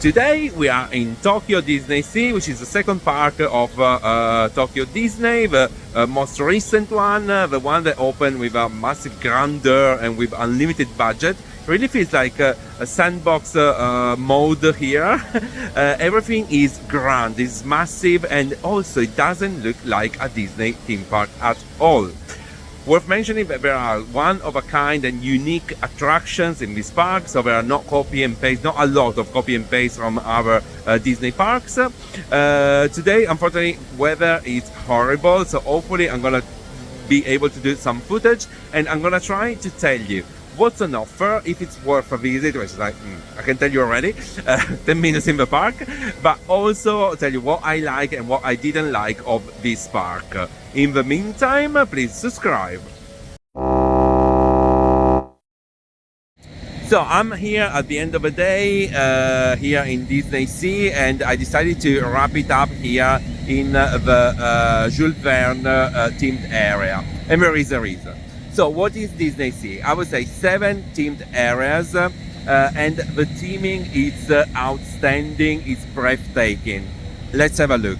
Today we are in Tokyo DisneySea, which is the second park of Tokyo Disney, the most recent one, the one that opened with a massive grandeur and with unlimited budget. Really feels like a sandbox mode here. Everything is grand, it's massive, and also it doesn't look like a Disney theme park at all. Worth mentioning that there are one-of-a-kind and unique attractions in this park, so there are not copy and paste, not a lot of copy and paste from other Disney parks. Today, unfortunately, weather is horrible, so hopefully I'm gonna be able to do some footage, and I'm gonna try to tell you what's on offer, if it's worth a visit, which is like, I can tell you already, 10 minutes in the park, but also tell you what I like and what I didn't like of this park. In the meantime, please subscribe. So I'm here at the end of the day, here in DisneySea, and I decided to wrap it up here in the Jules Verne themed area, and there is a reason. So what is DisneySea? I would say 7 themed areas, and the theming is outstanding, it's breathtaking. Let's have a look.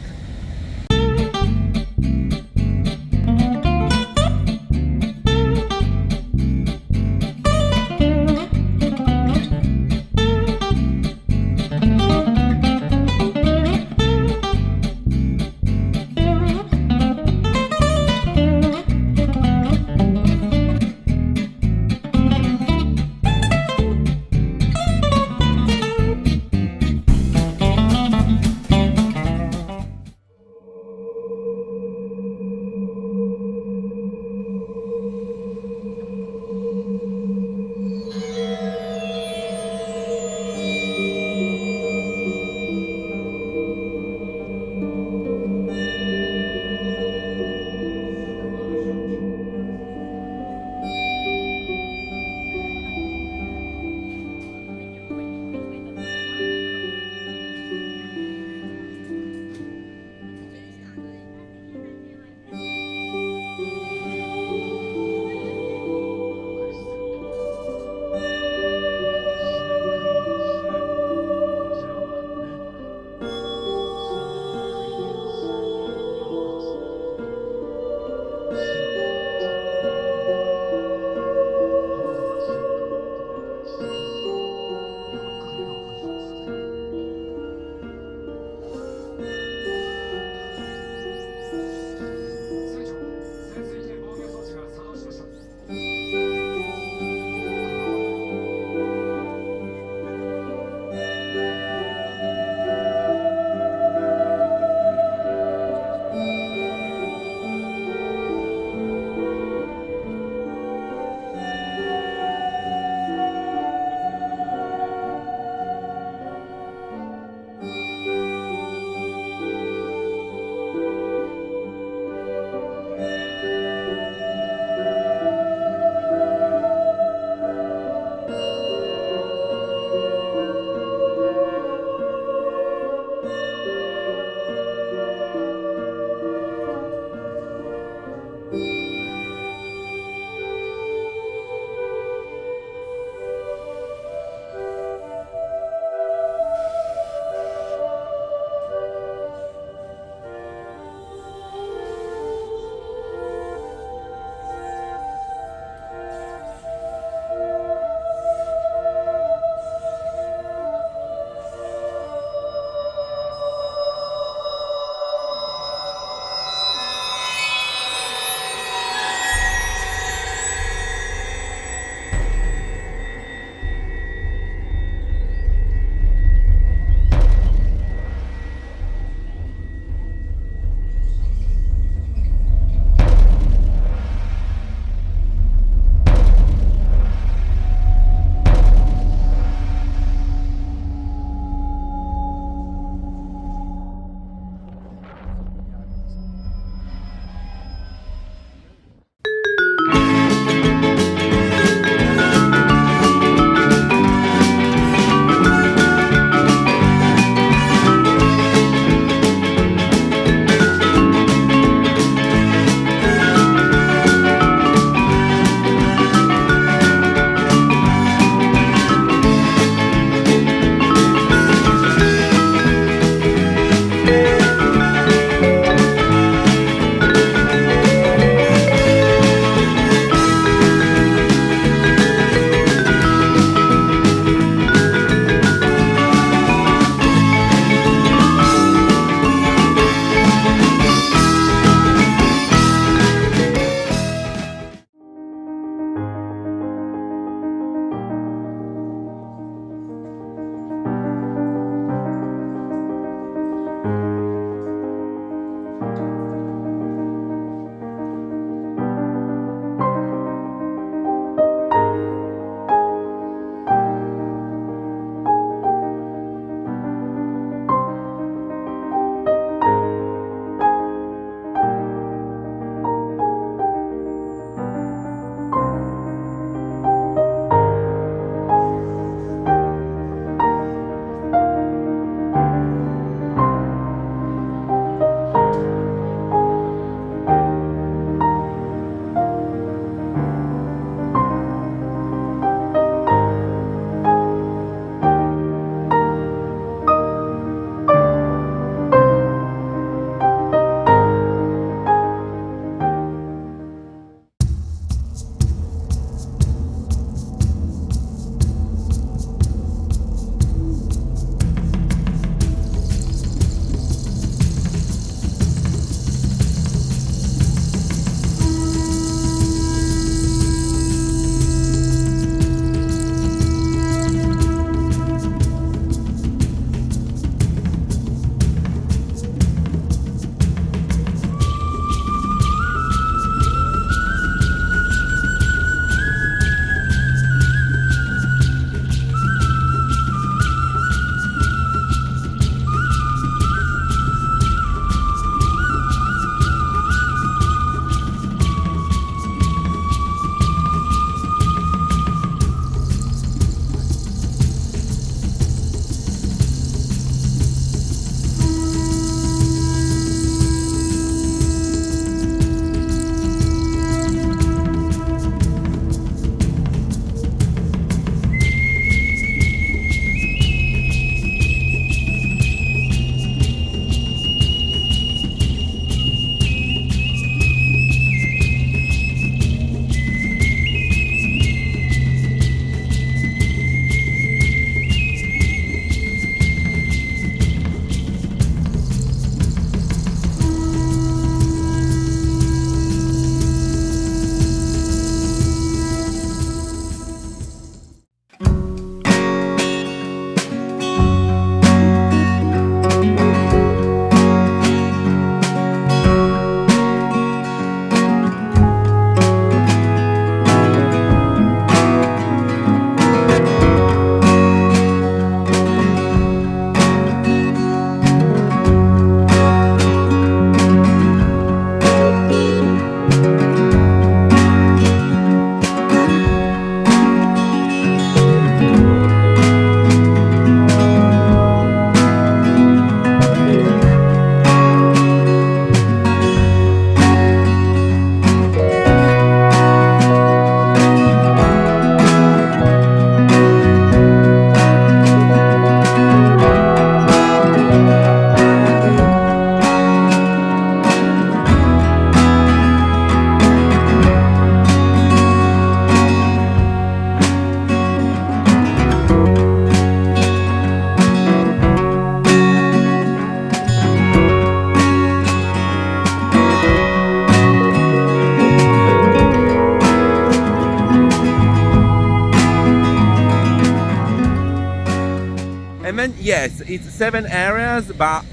yes, it's 7 areas, but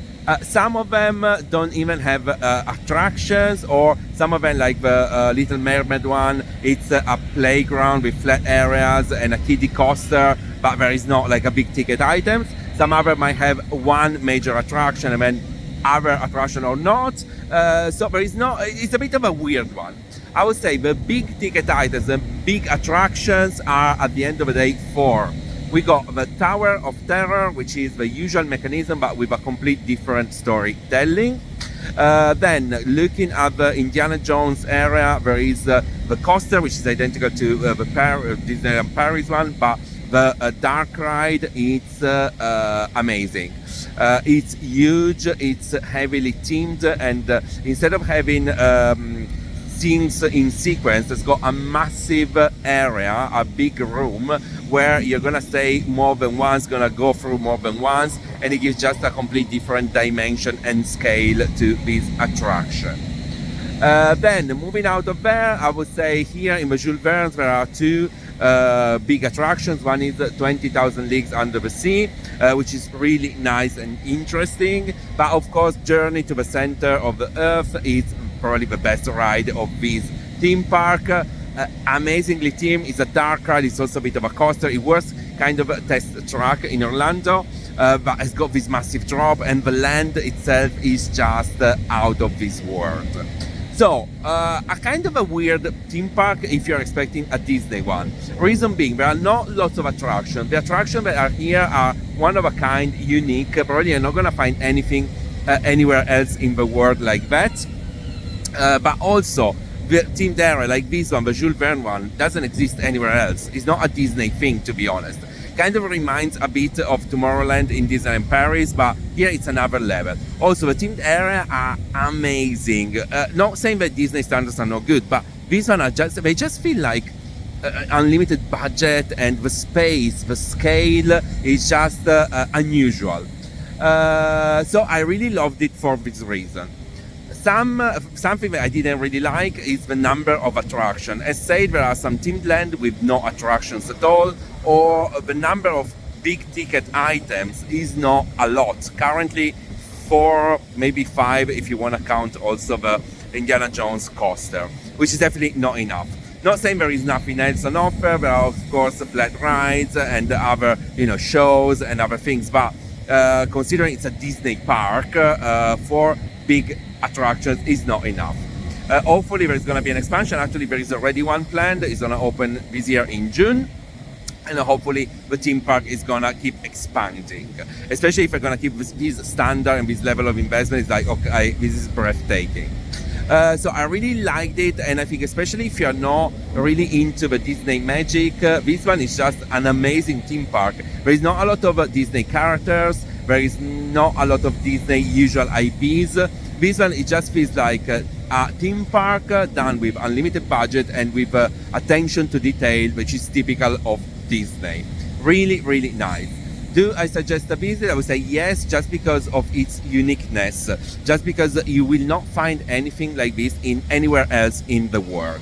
some of them don't even have attractions, or some of them, like the Little Mermaid one, it's a playground with flat areas and a kiddie coaster, but there is not like a big ticket items. Some other might have one major attraction and then other attraction or not. So there is not, it's a bit of a weird one. I would say the big ticket items, the big attractions are at the end of the day 4. We got the Tower of Terror, which is the usual mechanism but with a complete different storytelling. Then looking at the Indiana Jones area, there is the coaster, which is identical to the Disneyland Paris one, but the dark ride, it's amazing. It's huge, it's heavily themed, and instead of having scenes in sequence, it's got a massive area, a big room where you're gonna stay more than once, gonna go through more than once, and it gives just a complete different dimension and scale to this attraction. Then moving out of there, I would say here in the Jules Verne there are 2 big attractions. One is 20,000 Leagues Under the Sea, which is really nice and interesting, but of course Journey to the Center of the Earth is probably the best ride of this theme park. Amazingly themed. It's a dark ride, it's also a bit of a coaster. It was kind of a test track in Orlando, but it's got this massive drop, and the land itself is just out of this world. So, a kind of a weird theme park if you're expecting a Disney one. Reason being, there are not lots of attractions. The attractions that are here are one of a kind, unique. Probably you're not gonna find anything anywhere else in the world like that. But also, the themed area like this one, the Jules Verne one, doesn't exist anywhere else. It's not a Disney thing, to be honest. Kind of reminds a bit of Tomorrowland in Disneyland Paris, but here it's another level. Also, the themed area are amazing. Not saying that Disney standards are not good, but these ones are just, they just feel like unlimited budget, and the space, the scale is just unusual. So I really loved it for this reason. Something that I didn't really like is the number of attractions. As said, there are some themed land with no attractions at all, or the number of big ticket items is not a lot. Currently 4, maybe 5 if you want to count also the Indiana Jones coaster, which is definitely not enough. Not saying there is nothing else on offer. There are of course flat rides and other shows and other things, but considering it's a Disney park, 4 big attractions is not enough. Hopefully there's going to be an expansion. Actually, there is already one planned. It's going to open this year in June, and hopefully the theme park is going to keep expanding, especially if we're going to keep this standard and this level of investment. It's like, okay, this is breathtaking. So I really liked it, and I think especially if you're not really into the Disney magic, this one is just an amazing theme park. There is not a lot of Disney characters, there is not a lot of Disney usual IPs. This one, it just feels like a theme park done with unlimited budget and with attention to detail, which is typical of Disney. Really, really nice. Do I suggest a visit? I would say yes, just because of its uniqueness, just because you will not find anything like this in anywhere else in the world.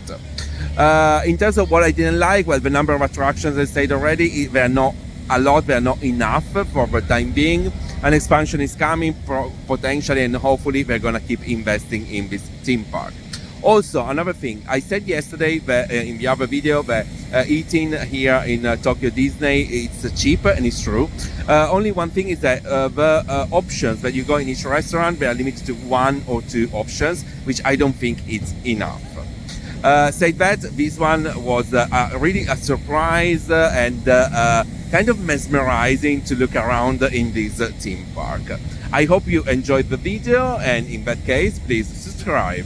In terms of what I didn't like, well, the number of attractions, I said already, they're not a lot, they're not enough for the time being. An expansion is coming potentially, and hopefully they're gonna keep investing in this theme park. Also, another thing, I said yesterday that in the other video that eating here in Tokyo Disney, it's cheaper, and it's true. Only one thing is that the options that you go in each restaurant, they are limited to 1 or 2 options, which I don't think it's enough. Said that, this one was really a surprise and kind of mesmerizing to look around in this theme park. I hope you enjoyed the video, and in that case, please subscribe.